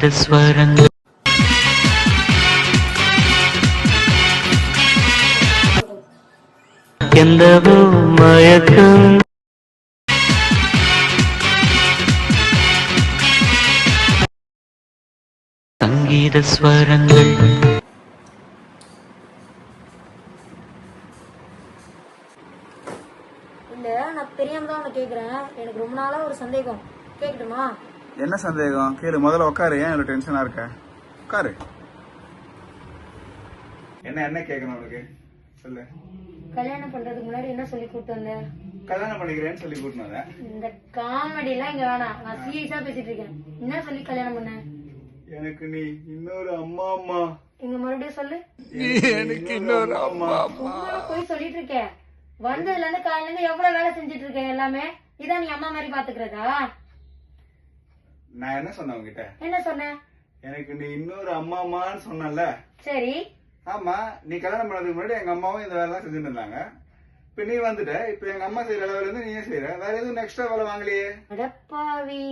சங்கீத ஸ்வரங்கள் எந்தவோ மயக்கம் சங்கீத ஸ்வரங்கள் இல்ல நான் தெரியாம தான் உன்னை கேக்குறேன். எனக்கு ரொம்ப நாளா ஒரு சந்தேகம், கேக்கட்டுமா? என்ன சந்தேகம்? கேளு. முதல்ல உட்காரு. ஏன் இவ்வளவு டென்ஷனா இருக்க? உட்காரு. என்ன கேட்கணும் உனக்கு? சொல்லு. கல்யாணம் பண்றதுக்கு முன்னாடி என்ன சொல்லி கூட்டு வந்த? கல்யாணம் பண்ணிக்கிறேன்னு சொல்லி கூட்டு வந்தேன். இந்த காமெடி எல்லாம் இங்க வேணாம். நான் சீரியஸா பேசிட்டு இருக்கேன். என்ன சொல்லி கல்யாணம் பண்ண? எனக்கு நீ இன்னொரு அம்மா. இங்க மறுபடியும் சொல்லு. எனக்கு இன்னொரு அம்மா. போய் சொல்லிட்டு இருக்கேன். வந்ததுல இருந்து காலையில இருந்து எவ்வளவு வேலை செஞ்சிட்டு இருக்கேன். எல்லாமே இதான் நீ அம்மா மாதிரி பாத்துக்கிறதா? நான் என்ன சொன்னேன் உங்ககிட்ட? என்ன சொன்ன? எனக்கு நீ இன்னொரு அம்மான்னு சொன்னல. சரி. ஆமா, நீ கல்யாணம் பண்ணதுக்கு முன்னாடி எங்க அம்மாவும் இந்த வேலை செஞ்சுட்டு இருந்தாங்க. இப்ப நீ வந்துட்ட. இப்ப எங்க அம்மா செய்யற வேலை இருந்து நீயே செய்யற. வேற எதுவும் எக்ஸ்ட்ரா வேலை வாங்கலையே. அடப்பாவி.